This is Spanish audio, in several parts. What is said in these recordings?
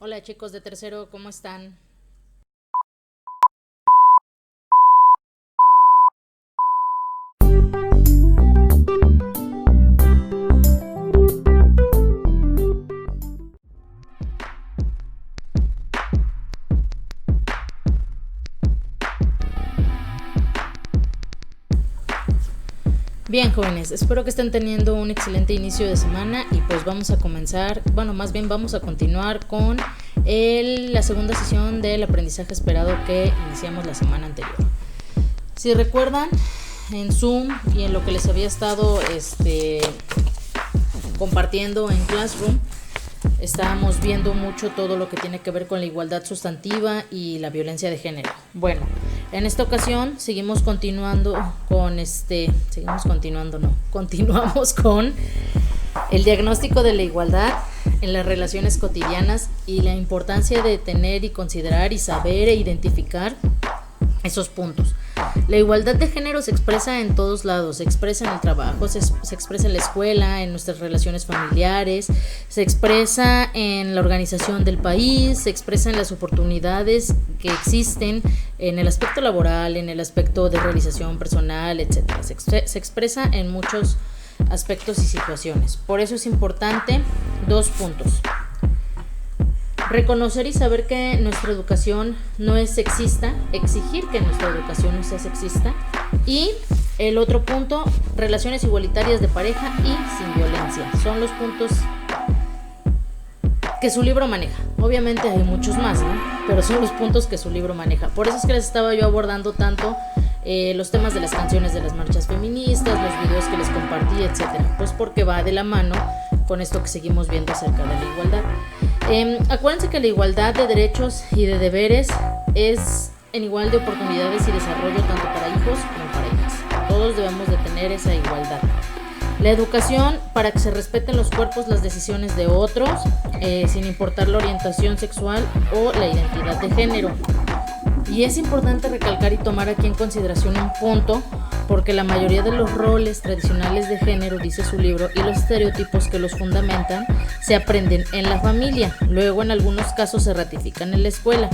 Hola chicos de tercero, ¿cómo están? Bien jóvenes, espero que estén teniendo un excelente inicio de semana y pues vamos a comenzar, más bien vamos a continuar con la segunda sesión del aprendizaje esperado que iniciamos la semana anterior. Si recuerdan, en Zoom y en lo que les había estado compartiendo en Classroom, estábamos viendo mucho todo lo que tiene que ver con la igualdad sustantiva y la violencia de género. Bueno, en esta ocasión continuamos con el diagnóstico de la igualdad en las relaciones cotidianas y la importancia de tener y considerar y saber e identificar esos puntos. La igualdad de género se expresa en todos lados, se expresa en el trabajo, se expresa en la escuela, en nuestras relaciones familiares, se expresa en la organización del país, se expresa en las oportunidades que existen en el aspecto laboral, en el aspecto de realización personal, etc. Se expresa en muchos aspectos y situaciones. Por eso es importante dos puntos: reconocer y saber que nuestra educación no es sexista, exigir que nuestra educación no sea sexista. Y el otro punto, relaciones igualitarias de pareja y sin violencia. Son los puntos que su libro maneja. Obviamente hay muchos más, ¿no? Pero son los puntos que su libro maneja. Por eso es que les estaba yo abordando tanto los temas de las canciones de las marchas feministas, los videos que les compartí, etcétera. Pues porque va de la mano con esto que seguimos viendo acerca de la igualdad. Acuérdense que la igualdad de derechos y de deberes es en igual de oportunidades y desarrollo tanto para hijos como para hijas. Todos debemos de tener esa igualdad. La educación para que se respeten los cuerpos, las decisiones de otros, sin importar la orientación sexual o la identidad de género. Y es importante recalcar y tomar aquí en consideración un punto, porque la mayoría de los roles tradicionales de género, dice su libro, y los estereotipos que los fundamentan, se aprenden en la familia, luego en algunos casos se ratifican en la escuela,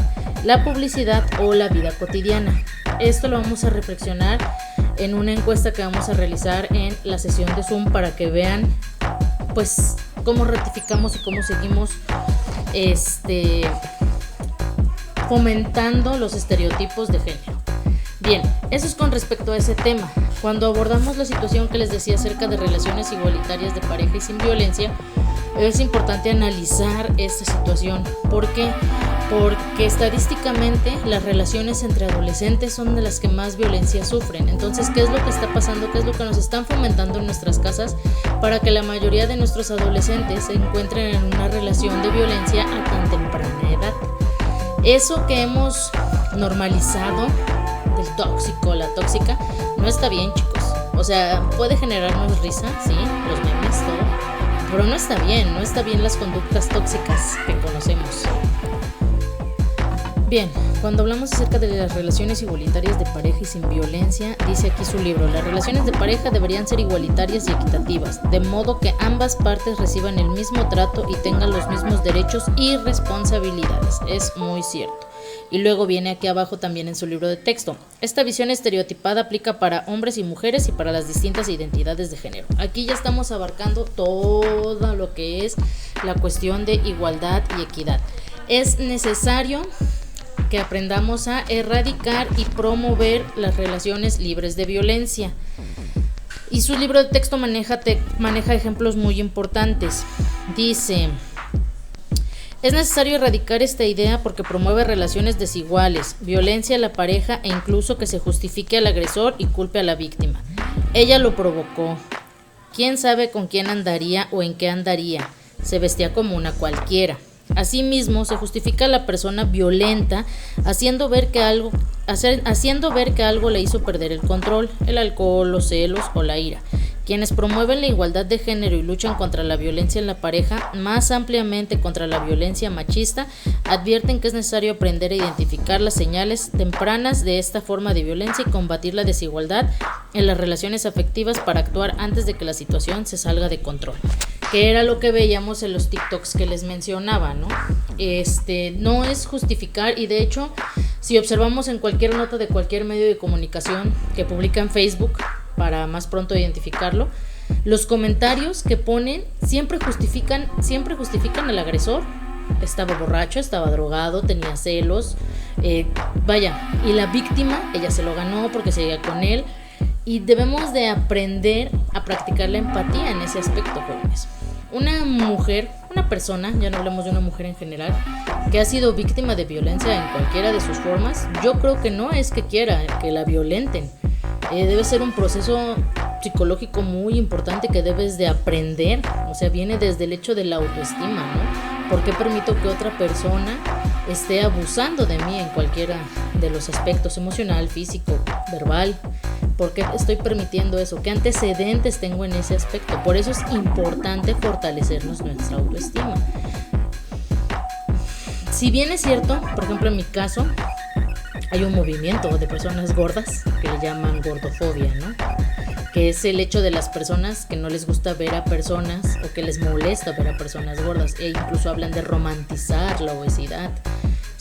la publicidad o la vida cotidiana. Esto lo vamos a reflexionar en una encuesta que vamos a realizar en la sesión de Zoom para que vean pues cómo ratificamos y cómo seguimos fomentando los estereotipos de género. Bien, eso es con respecto a ese tema. Cuando abordamos la situación que les decía acerca de relaciones igualitarias de pareja y sin violencia, es importante analizar esta situación. ¿Por qué? Porque estadísticamente las relaciones entre adolescentes son de las que más violencia sufren. Entonces, ¿qué es lo que está pasando? ¿Qué es lo que nos están fomentando en nuestras casas para que la mayoría de nuestros adolescentes se encuentren en una relación de violencia a tan temprana edad? Eso que hemos normalizado del tóxico, la tóxica, no está bien, chicos. O sea, puede generarnos risa, sí, los memes, todo, pero no está bien las conductas tóxicas que conocemos. Bien, cuando hablamos acerca de las relaciones igualitarias de pareja y sin violencia, dice aquí su libro: las relaciones de pareja deberían ser igualitarias y equitativas, de modo que ambas partes reciban el mismo trato y tengan los mismos derechos y responsabilidades. Es muy cierto. Y luego viene aquí abajo también en su libro de texto: esta visión estereotipada aplica para hombres y mujeres y para las distintas identidades de género. Aquí ya estamos abarcando todo lo que es la cuestión de igualdad y equidad. Es necesario que aprendamos a erradicar y promover las relaciones libres de violencia. Y su libro de texto maneja ejemplos muy importantes. Dice: es necesario erradicar esta idea porque promueve relaciones desiguales, violencia a la pareja e incluso que se justifique al agresor y culpe a la víctima. Ella lo provocó. ¿Quién sabe con quién andaría o en qué andaría? Se vestía como una cualquiera. Asimismo, se justifica a la persona violenta haciendo ver que algo le hizo perder el control, el alcohol, los celos o la ira. Quienes promueven la igualdad de género y luchan contra la violencia en la pareja, más ampliamente contra la violencia machista, advierten que es necesario aprender a identificar las señales tempranas de esta forma de violencia y combatir la desigualdad en las relaciones afectivas para actuar antes de que la situación se salga de control. que era lo que veíamos en los TikToks que les mencionaba, ¿no? No es justificar, y de hecho, si observamos en cualquier nota de cualquier medio de comunicación que publica en Facebook, para más pronto identificarlo, los comentarios que ponen siempre justifican al agresor. Estaba borracho, estaba drogado, tenía celos, y la víctima, ella se lo ganó porque seguía con él. Y debemos de aprender a practicar la empatía en ese aspecto, jóvenes. Una mujer, una persona, ya no hablemos de una mujer en general, que ha sido víctima de violencia en cualquiera de sus formas, yo creo que no es que quiera que la violenten. Debe ser un proceso psicológico muy importante que debes de aprender. O sea, viene desde el hecho de la autoestima, ¿no? ¿Por qué permito que otra persona esté abusando de mí en cualquiera de los aspectos, emocional, físico, verbal? ¿Por qué estoy permitiendo eso? ¿Qué antecedentes tengo en ese aspecto? Por eso es importante fortalecernos nuestra autoestima. Si bien es cierto, por ejemplo en mi caso, hay un movimiento de personas gordas que le llaman gordofobia, ¿no? Que es el hecho de las personas que no les gusta ver a personas o que les molesta ver a personas gordas, e incluso hablan de romantizar la obesidad.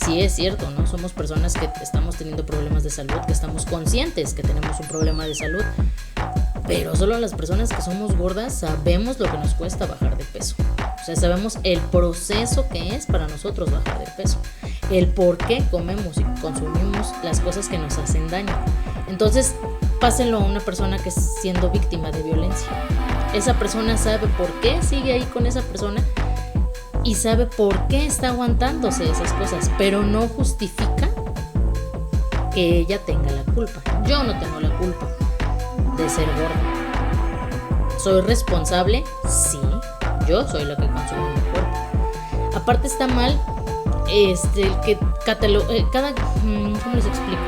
Sí es cierto, ¿no? Somos personas que estamos teniendo problemas de salud, que estamos conscientes que tenemos un problema de salud, pero solo las personas que somos gordas sabemos lo que nos cuesta bajar de peso. O sea, sabemos el proceso que es para nosotros bajar de peso, el por qué comemos y consumimos las cosas que nos hacen daño. Entonces, pásenlo a una persona que es siendo víctima de violencia. Esa persona sabe por qué sigue ahí con esa persona y sabe por qué está aguantándose esas cosas, pero no justifica que ella tenga la culpa. Yo no tengo la culpa de ser gorda. ¿Soy responsable? Sí, yo soy la que consume mi cuerpo. Aparte está mal el que ¿cómo les explico?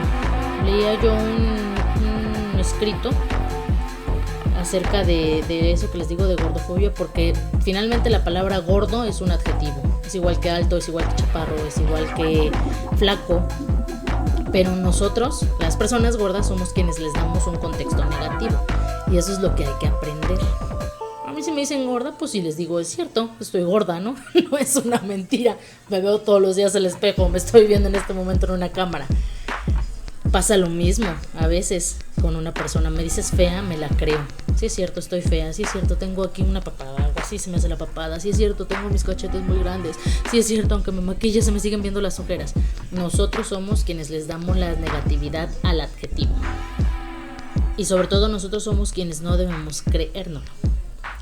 Leía yo un escrito acerca de eso que les digo de gordofobia, porque finalmente la palabra gordo es un adjetivo. Es igual que alto, es igual que chaparro, es igual que flaco. Pero nosotros, las personas gordas, somos quienes les damos un contexto negativo. Y eso es lo que hay que aprender. A mí si me dicen gorda, pues sí les digo, es cierto, estoy gorda, ¿no? No es una mentira. Me veo todos los días al espejo, me estoy viendo en este momento en una cámara. Pasa lo mismo a veces con una persona. Me dices fea, me la creo. Sí es cierto, estoy fea. Sí es cierto, tengo aquí una papada, algo así se me hace la papada. Sí es cierto, tengo mis cachetes muy grandes. Sí es cierto, aunque me maquille se me siguen viendo las ojeras. Nosotros somos quienes les damos la negatividad al adjetivo. Y sobre todo nosotros somos quienes no debemos creérnoslo.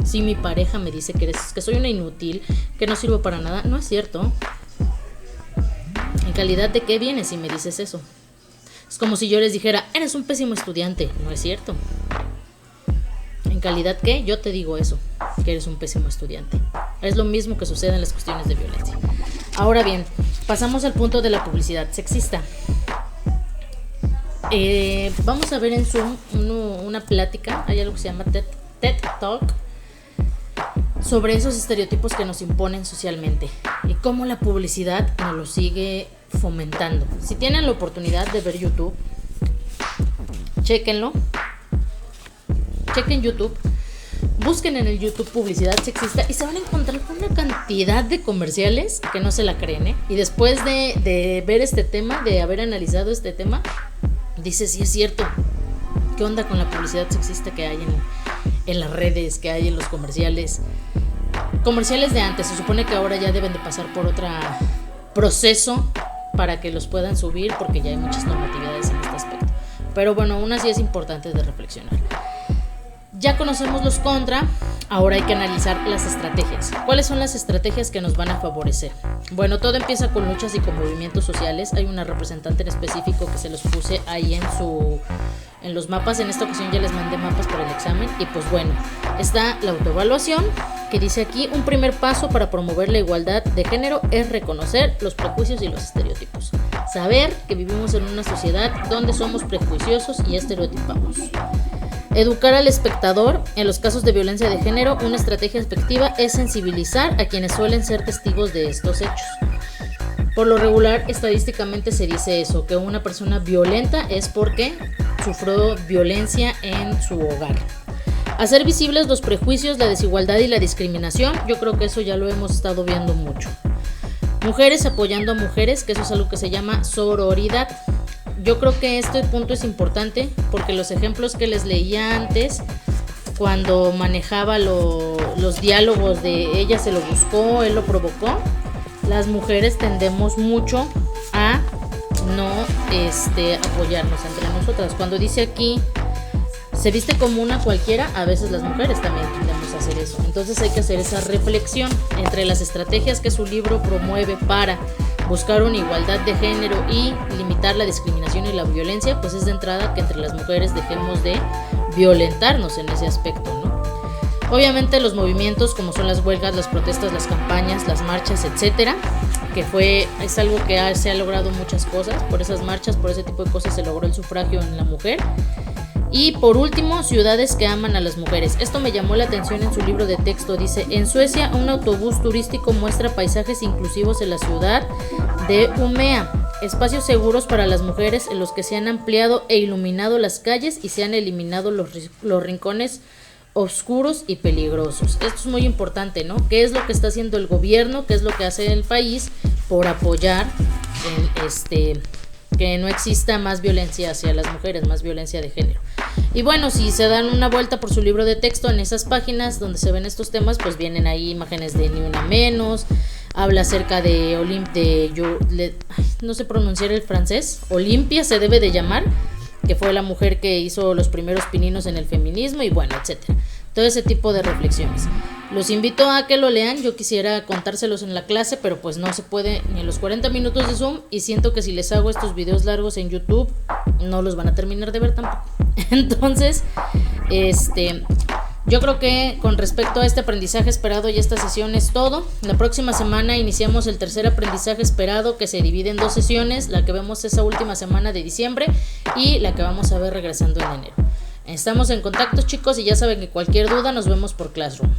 Si mi pareja me dice que soy una inútil, que no sirvo para nada, no es cierto. ¿En calidad de qué vienes si me dices eso? Es como si yo les dijera, eres un pésimo estudiante. No es cierto. ¿En calidad qué? Yo te digo eso, que eres un pésimo estudiante. Es lo mismo que sucede en las cuestiones de violencia. Ahora bien, pasamos al punto de la publicidad sexista. Vamos a ver en Zoom una plática, hay algo que se llama TED Talk, sobre esos estereotipos que nos imponen socialmente y cómo la publicidad nos lo sigue fomentando. Si tienen la oportunidad de ver YouTube, chequen YouTube, busquen en el YouTube publicidad sexista y se van a encontrar con una cantidad de comerciales que no se la creen, ¿eh? Y después de ver este tema, de haber analizado este tema, dices, sí es cierto, ¿qué onda con la publicidad sexista que hay en las redes, que hay en los comerciales? Comerciales de antes, se supone que ahora ya deben de pasar por otro proceso para que los puedan subir, porque ya hay muchas normatividades en este aspecto. Pero bueno, aún así es importante de reflexionar. Ya conocemos los contra, ahora hay que analizar las estrategias. ¿Cuáles son las estrategias que nos van a favorecer? Bueno, todo empieza con luchas y con movimientos sociales. Hay una representante en específico que se los puse ahí en los mapas. En esta ocasión ya les mandé mapas para el examen. Y pues bueno, está la autoevaluación, que dice aquí, un primer paso para promover la igualdad de género es reconocer los prejuicios y los estereotipos. Saber que vivimos en una sociedad donde somos prejuiciosos y estereotipamos. Educar al espectador. En los casos de violencia de género, una estrategia efectiva es sensibilizar a quienes suelen ser testigos de estos hechos. Por lo regular, estadísticamente se dice eso, que una persona violenta es porque sufrió violencia en su hogar. Hacer visibles los prejuicios, la desigualdad y la discriminación. Yo creo que eso ya lo hemos estado viendo mucho. Mujeres apoyando a mujeres, que eso es algo que se llama sororidad. Yo creo que este punto es importante porque los ejemplos que les leía antes, cuando manejaba los diálogos de ella se lo buscó, él lo provocó, las mujeres tendemos mucho a no apoyarnos entre nosotras. Cuando dice aquí se viste como una cualquiera, a veces las mujeres también tendemos a hacer eso. Entonces hay que hacer esa reflexión entre las estrategias que su libro promueve para buscar una igualdad de género y limitar la discriminación y la violencia, pues es de entrada que entre las mujeres dejemos de violentarnos en ese aspecto, ¿no? Obviamente los movimientos como son las huelgas, las protestas, las campañas, las marchas, etcétera, que es algo que se ha logrado muchas cosas. Por esas marchas, por ese tipo de cosas se logró el sufragio en la mujer. Y por último, ciudades que aman a las mujeres. Esto me llamó la atención en su libro de texto. Dice: en Suecia un autobús turístico muestra paisajes inclusivos en la ciudad de Umeå, espacios seguros para las mujeres en los que se han ampliado e iluminado las calles y se han eliminado los rincones oscuros y peligrosos. Esto es muy importante, ¿no? ¿Qué es lo que está haciendo el gobierno? ¿Qué es lo que hace el país por apoyar que no exista más violencia hacia las mujeres, más violencia de género? Y bueno, si se dan una vuelta por su libro de texto, en esas páginas donde se ven estos temas, pues vienen ahí imágenes de Ni Una Menos, habla acerca de no sé pronunciar el francés, Olimpia se debe de llamar, que fue la mujer que hizo los primeros pininos en el feminismo y bueno, etcétera. Todo ese tipo de reflexiones. Los invito a que lo lean. Yo quisiera contárselos en la clase, pero pues no se puede ni en los 40 minutos de Zoom, y siento que si les hago estos videos largos en YouTube no los van a terminar de ver tampoco. Entonces, yo creo que con respecto a este aprendizaje esperado y esta sesión es todo. La próxima semana iniciamos el tercer aprendizaje esperado, que se divide en 2 sesiones, la que vemos esa última semana de diciembre y la que vamos a ver regresando en enero. Estamos en contacto, chicos, y ya saben que cualquier duda nos vemos por Classroom.